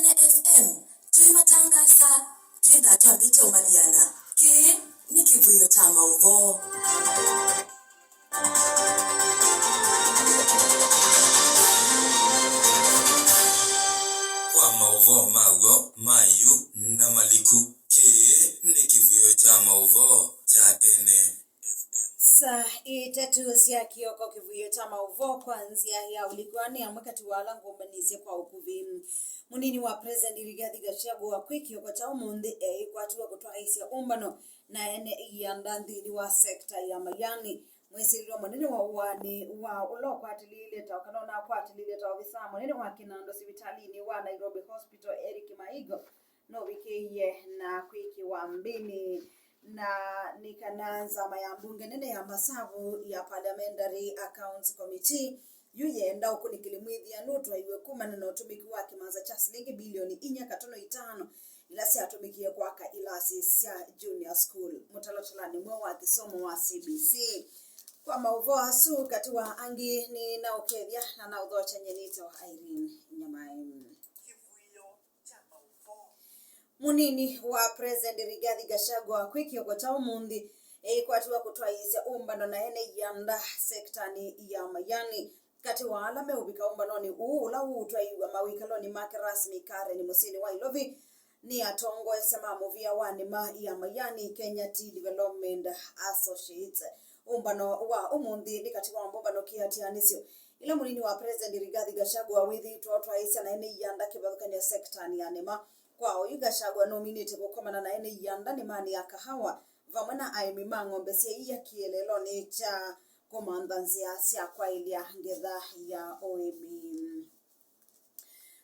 FM tuimatangasa twenda twambite umaliana ki ni Kivuiyo cha Mauvoo. Kwa Mauvoo mago mayu na maliku ki ni Kivuiyo cha Mauvoo cha ene Saa itatu sia kioko Kivuiyo cha Mauvoo kwanzia ya ulikwani ya mwakati wala ngombanise kwa ukuvi. Munini wa President Rigathi Gachagua kwikio cha umundi kwa tuwa kutoa isia umbano na ene iandandili wa sekta ya mayani. Mwesili wa munini wa uwani wa ulo kwa atilileta wakanona kwa atilileta wavisa munini wa kinando sivitalini wa Nairobi Hospital Eric Maigo no wikeye na kwiki wa mbini na nikananza mayambunge nene ya masavu ya Parliamentary Accounts Committee yuyenda ukunikilimuithi ya nutwa iwe kumana na utumiki wake maza cha shilingi bilioni 4.5 ilasi atumikie kwaka ilasi sia junior school mutalotalani mwa wa kisomo wa CBC kwa Mauvoo asu katiwa angi ni na ukevya na na udhocha nyenito wa Irene Nyamai. Munini wa President Rigathi Gachagua kwikio cha umundi kwa tuwa kutoa isia umbano na ene yanda sektani ya mayani kati wa alame ubika umbanoni ula utwa iwa mawikaloni make rasmi kare ni musini wa ilovi ni atongo esema movia wanima ya mayani Kenya Tea Development Associates umbano wa umundi ni kati wa mbano kiatianisio ila munini wa President Rigathi Gachagua withi tuwa isia na ene yanda kibadukanya sektani ya nema kwa uyu Gachagua nominate kukomana na ene yanda ni mani ya kahawa vamana aimima ngombe sia iya kielelo ni cha komandanzia sia kwa ilia ngedha ya OEB.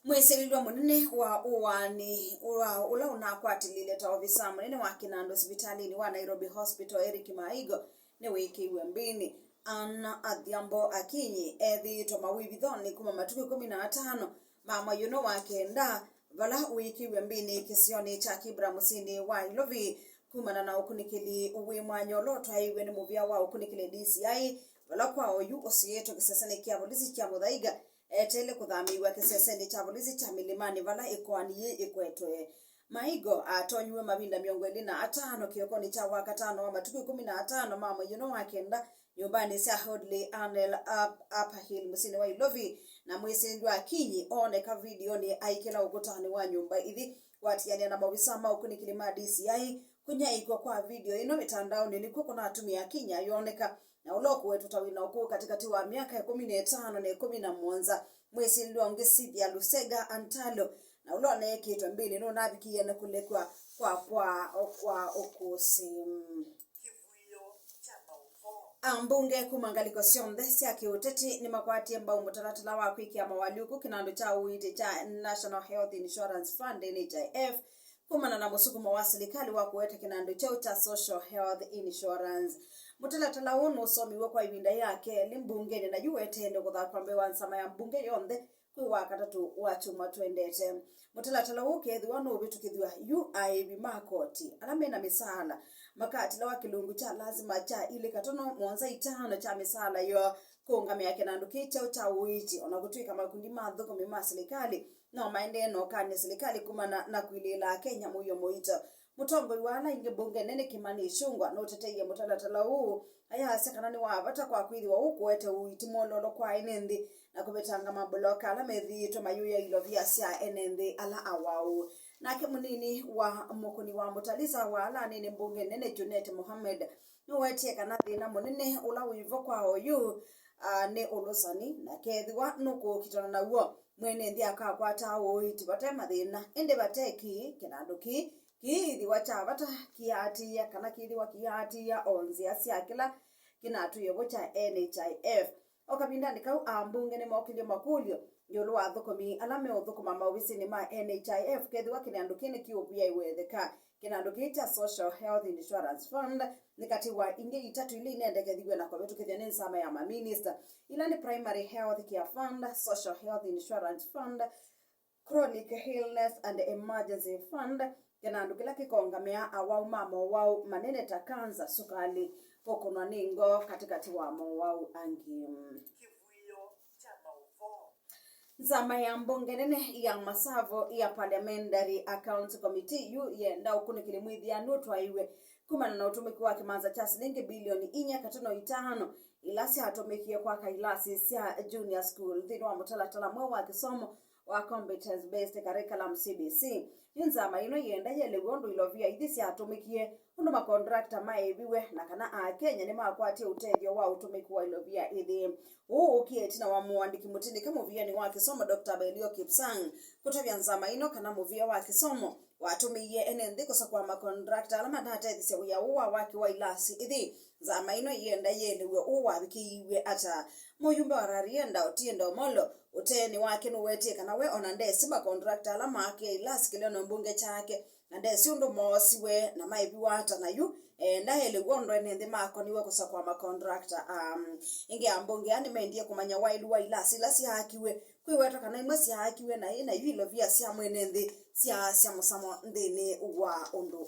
Mweselilwa munene wa uwani ula unakwatili tawavisa munene wa kinando hospitalini wa Nairobi Hospital Eric Maigo ne wiki wembini ana adhiambo akinyi ethi tomawibidhoni kuma matuku 15 mama yuno wakenda vala wiki wembini kisioni cha Kibra musini wa ilovi kumana na ukunikili uwe mwanyolo twaiwe ni muvia wa ukunikili DCI wala kwa oyu osieto kisesene kia polisi cha mudhaiga tele kuthamiwa kisesene cha polisi cha milimani vala ikwani ikwetwe Maigo atonywe mabinda miongweli na atano kiokoni cha wakatano wa matuku 15 mama yuno wakenda nyumbani sia Hodley Anel Upper Hill musini wa ilovi na mwezi ndwa kinyi oneka video ni aikela ukutani wa nyumba hivi watiani na mawisama ukunikili ma DCI kunya iko kwa video ino mitandao nilikuwa kuna atumia Kenya yoneka na uloku wetu tawina uko katikati wa miaka ya 15 na 11 mwezi ndio ongesi ya Lusega Antalo na ulone kitu mbili no nabikiye na kule kwa okusi ambunge kumangaliko sionde sia kiuteti ni makwati ambao mutalatala wa kwiki ama waliuku kinando cha uite cha National Health Insurance Fund NHIF kumana na musukumo wa serikali wa kuweta kinando cha Social Health Insurance mutalatala uno usomiwe kwa ibinda yake limbunge na yuwete ndo kuthakwambe wansama ya mbunge yonde kwa katatu wachuma twendete mutalatala uke dhuano ubitukidwa UIB makoti alamena misala makati la wakilungu cha lazima cha ile katono mwanza itano cha misala yo konga yake na ndukicha cha uiti onagutwika makundi madhuko mema serikali no maendeno kane serikali kumana na kuilela Kenya muyo moita mutombo wala ingebunge nene kimani ishungwa no teteye mutalatala huu aya sekanani wa bata kwa kwili wa huko wete uiti mololo kwa inendi na kubetanga mabloka ala methi to mayuya ilovia sia enende ala awau nake munini wa mukuni wa mutalisa wala nene mbunge nene Junet Mohamed no wetie kana thina munene ula wivo kwa oyu ne olosani na kethiwa nuko kitana nawo mwene ndia akakwata oiti batema thina ende bateki kinanduki kithi wacha bata kiatia kana kithi wa kiatia onzia sia kila kinatuye bocha NHIF okabinda ndikau ambunge ne mokile makulio yolo wathukomi alame uthukuma mawisi ni ma NHIF kethiwa kinandukine kiubia iwetheka kinandukita Social Health Insurance Fund nikatiwa inge itatu ile inendekethigwe na kwa betu kithene nsama ya ma minister ila ni Primary Health Care Fund, Social Health Insurance Fund, Chronic Illness and Emergency Fund kinandukila kikongamea awau mamo wau manene takanza sukali poko naningo katikati wa mo wau angi Nzama ya mbunge nene ya Masavo ya Parliamentary Account Committee yu yenda ukunikili mwithia nutwa iwe kumana na utumiki wa kimanza cha shilingi bilioni 4.5 ilasi hatumikie kwa kailasi sia junior school dhini wa mutalatala mwe wa kisomo wa competence based curriculum CBC. Nzama ino yenda yele wondo ilovia idisi hatumikie undo makontrakta maebiwe na kana Kenya ni makwati utedio wa utumiki wa ilovia idhi ukieti na wa muandiki mutindi kama uvia ni wa kisomo Dr. Belio Kipsang kutovya nzama ino kana muvia wa kisomo watumiye enende kosa kwa makontrakta alama data idisi ya uwa waki wa ilasi idhi nzama ino yenda yele uwa wikiwe ata muyumbe wararienda otienda molo uteni wake nuweti kana we onande sima kontrakta alama ake ilasi kileno mbunge chake nande siundu mosiwe na maibiwa hata na yu ndaele wondo enende mako niwe kosa kwa makontrakta inge ambunge yani mendie kumanya wailu wa ilasi hakiwe kwiweta kana imasi hakiwe na ina yilo via sia mwenende sia musamo ndene wa ondo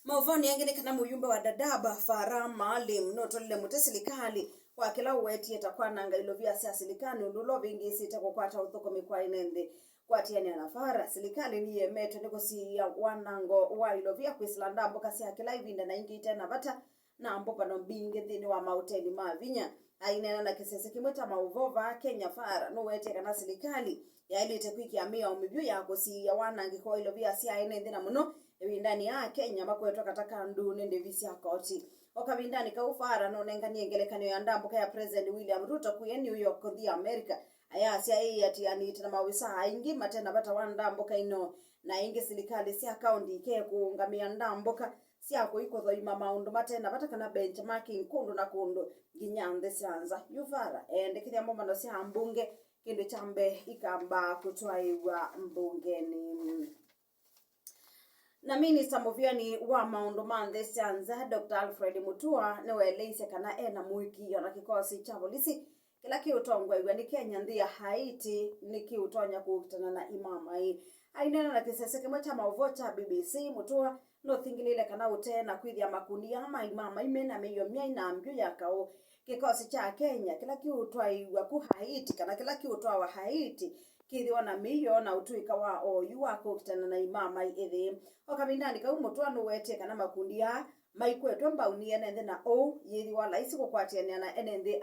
Mauvoo yengine kana muyumbe wa dadaba fara maalim notolile mutesilikali kwa kila uweti etakuwa nanga ilovia sia silikani undulo vingi sita kwa kwata uthoko mikwa inende kwa tiani anafara silikali ni yemeto niko si ya wanango wa ilovia kuislanda mboka sia kila ivinda na ingi itena vata na mbopa no binge dhini wa mauteli mavinya ainena na kisese kimweta Mauvoo Kenya fara nuweti kana silikali ya ili tekwiki ya mia umibio ya kusi ya wanangi kwa ilovia sia inende na muno ndani ya Kenya makwetwa kataka ndu nende visi akoti okabindani ka ufara no nengani engelekano ya ndambuka ya President William Ruto ku New York the America aya sia ati anita na mawisa aingi matena bata wandambuka ino na ingi silikali sia account ke kuungamia ndambuka sia ko iko thoima maundu matena bata kana benchmarking kundu na kundu ginyande sianza yufara ndikithia momano sia mbunge kindu chambe ikamba kutwaiwa mbungeni na Minister Muviani wa maundu manthe sianza Dr. Alfred Mutua niweleise kana ena muiki na kikosi cha polisi kila kiutongwa iwe ni Kenya ndia Haiti nikiutonya kukutana na Nyamai ainena na kisese kimwe cha Mauvoo cha BBC Mutua no thingilile kana utena kwithia makundi ya mama imena meyo mia ina mbio yakao kikosi cha Kenya kila kiutwa iwa ku Haiti kana kila kiutwa wa Haiti kithiwa na miyo na utuika wa oyu wako kutana na Nyamai ithi okabindani ka Mutua no wete kana makundi ya maikwetwa mbauni enende na yithi wa laisi kukwatiania na enende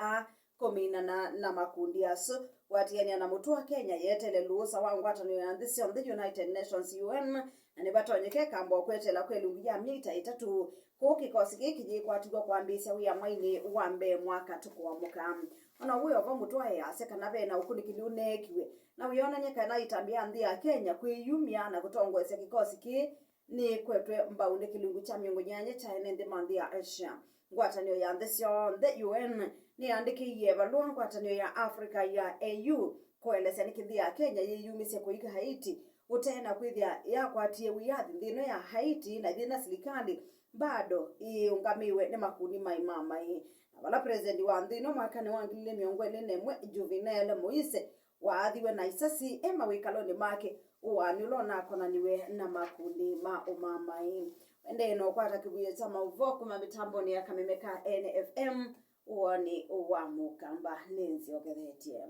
komina na makundi aso watiania na Mutua Kenya yetele lusa wa ngwatano ya this on the United Nations UN na nibatonyeke kambo kwetela kwelungu ya mita 3 ko kikosi giki gikwatigwa kwambisia wi amaini wambe mwaka tuko muka ona huyo wa Mutua ya sekana bena ukunikili unekiwe na wiona nyeka na itambia ndi ya Kenya kwiyumia na kutongwese kikosi ki ni kwetwe mbaunde kilungu cha miongo nyanye cha enende mandi ya Asia ngwatanio ya ndesio the UN ni andiki yebalua ngwatanio ya Africa ya AU koelesa nikindi ya Kenya yeyumise kuika Haiti utena kwithia ya kwatie wiyathi ndino ya Haiti na thina silikali bado iungamiwe ni makundi maimamai wala president wa ndino mwakani wa 2021 Juvenile Moise waathiwe na isasi ema wikaloni make uwanyulo na konaniwe na makundi ma umamai wende no kwata Kivuiyo cha Mauvoo kuma mitambo ni ya kamemeka NFM Woni wa Mukamba lenzi ogethetie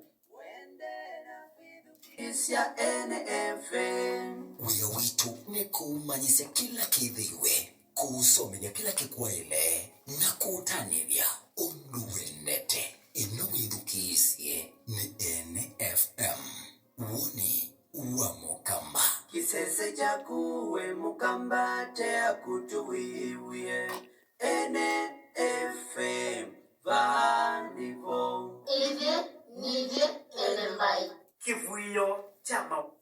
Isya NFM Uyo witu ni kumanyise kila kithiwe kusomenya kila kikwaile na kutanivya unduwenete ino widukisye ni NFM Woni wa Mukamba kisese chakuwe Mukamba tea kutuwiwie NFM Vanivo Nije Nyamai Kivuiyo cha Mauvoo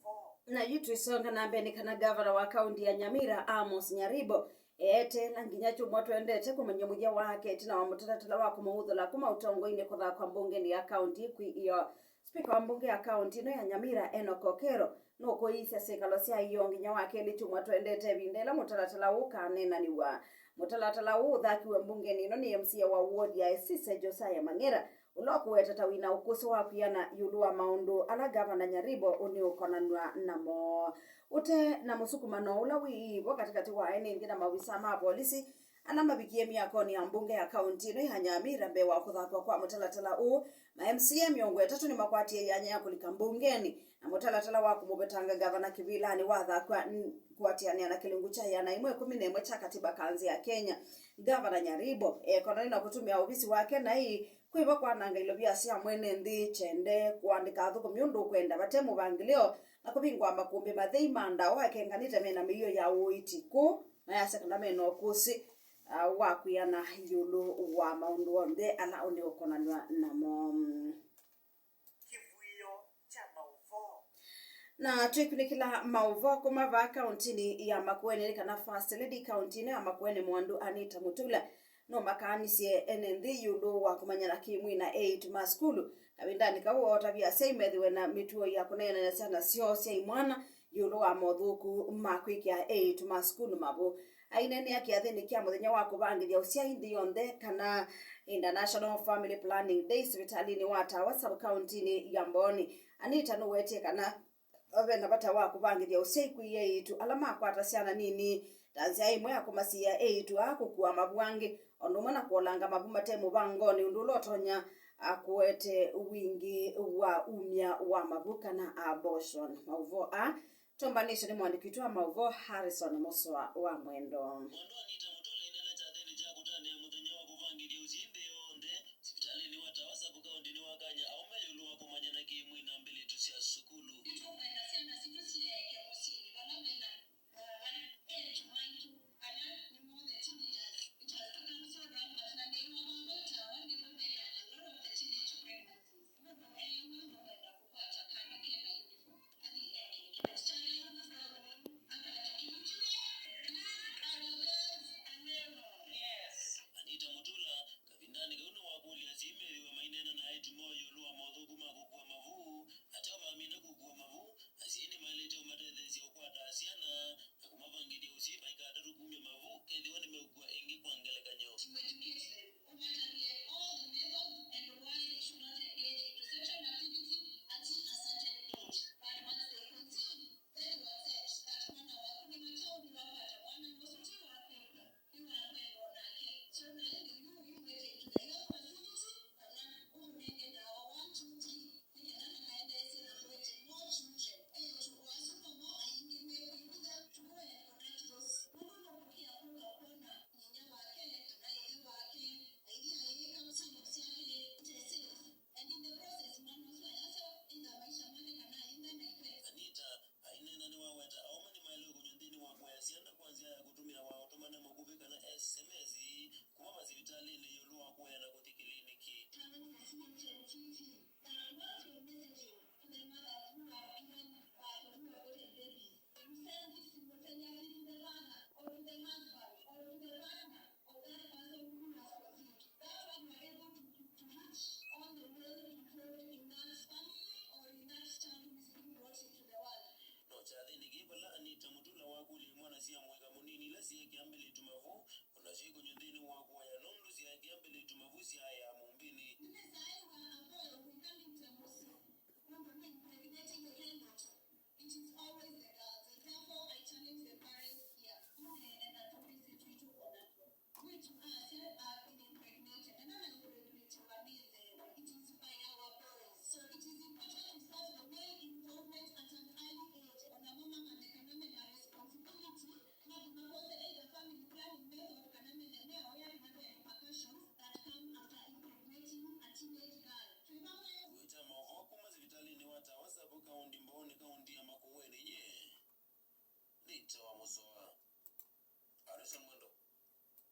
na yutu isonga na mbeni kana gavana wa kaunti ya Nyamira Amos Nyaribo la nginyacho mwato endete kumanyamuja wake tina wa mutatatala wa kumuhudhula kuma utongo ine kutha kwa mbunge ni ya kaunti kwi iyo speaker wa mbunge ya kaunti no ya Nyamira Kokero no koisya sekalo sia iyo nginya wake litu mwato endete bindela mutatatala ukanena ni wa mutatatala uthakiwe mbunge ni no ni MC wa ward ya Sise Josiah Mangera uloko wetata wina ukuso wa piana yulua maundu ala gavana Nyaribo uni ukonanwa namo ute na musukumano ula wiivo katikati wa ene ngina mawisa ma polisi ana mabikie miakoni ya mbunge ya kaunti no ihanyamira mbe wa kuthakwa kwa mutalatala u ma MCA miongo etatu ni makwatie yanya ya kulika mbungeni na mutalatala wa kumubetanga gavana Kivilani wa thakwa kuatiania na kilungu cha yana 11 cha katiba kanzi ya Kenya. Gavana Nyaribo konani na kutumia ofisi wake na hii kuiba kwa nanga ilo biasi mwene ndi chende kuandika thuko miundu kwenda batemu bangilio na kubingwa makumbi mathei manda wake nganite mena miyo ya uitiku na ya sekanda meno kusi wakuyana yulu wa maundu onde ala onde okonanwa namo. Kivuiyo cha Mauvoo. Na tuikunikila Mauvoo kumava kauntini ya Makueni kana First Lady kauntini ya Makueni mwandu Anita Mutula no makanisie enendi yulu wa kumanyana kimwi na 8 maskulu kabindani kawo tabia seimethiwe na mituo ya kunena na sana sio sei mwana yulu wa mothuku makwikia 8 maskulu mabo ainene yake athini kia muthenya wa kubangithia usia indi yonde kana International Family Planning Day hospitalini wa Tawa sub county ni ya Mboni. Anita no wetie kana ovena bata wa kubangithia usia ikwiye itu alama kwata siana nini tanzia imwe akomasia 8 akukua mabwangi ondomana kuolanga mabuma temu bangoni undulotonya akuete wingi wa umya wa mabuka na abortion. Mauvoo tombanisho ni mwandikitwa Mauvoo Harrison Moswa wa mwendo.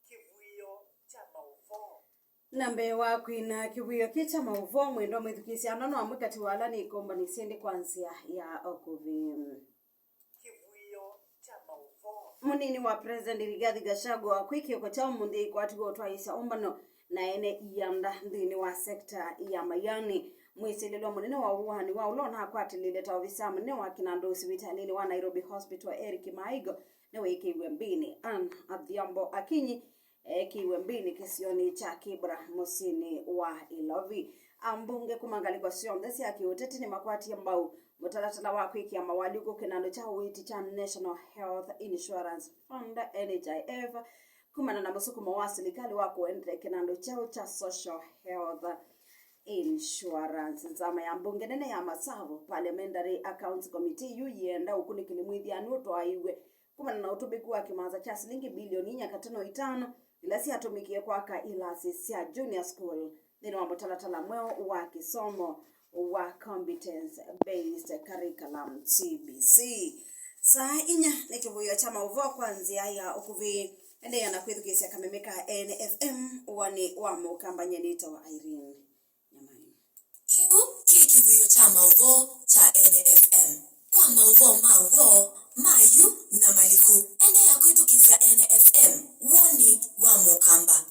Kivuiyo cha Mauvoo. Nambe wa kwina Kivuiyo kicha Mauvoo mwendo mwithukisi anono amukati wala ni komba ni sindi kwanzia ya okuvi. Kivuiyo cha Mauvoo. Munini wa President Rigathi Gachagua kwiki kwa mundi kwa tigo twaisa umbano na ene iyanda ndini wa sekta ya mayani mwisililo munene wa uhani wa ulona hakwatilile tawavisa munene wa kinando hospitalini wa Nairobi Hospital Eric Maigo na wiki wembini adhiambo akinyi kiwembini kisioni cha Kibra musini wa Ilovi ambunge kumangalikwa sionthesi akiuteti ni makwati ambao mutalatala wa kwiki ya mawaliko kinando cha uiti cha National Health Insurance Fund NHIF kumana na musukumo wa serikali wa kuendele kinando chao cha social health insurance. Nzama ya mbunge nene ya Mauvoo Parliamentary Accounts Committee yuyenda ukunikini mwithianu twaiwe kumana na utumiku wa kimanza cha shilingi bilioni 4.5 ilasi atumikie kwaka ilasi cia junior school thini wa mutalatala mweo wa kisomo wa competence based curriculum CBC. Saa inya ni Kivuiyo cha Mauvoo kwanzia ya ukuvi endea na kwithukisia kamemeka NFM Woni wa Mukamba nyenita wa Irene Nyamai. Kivuiyo cha Mauvoo cha NFM kwa Mauvoo mayu na maliku endea kwithukisia NFM Woni wa Mukamba.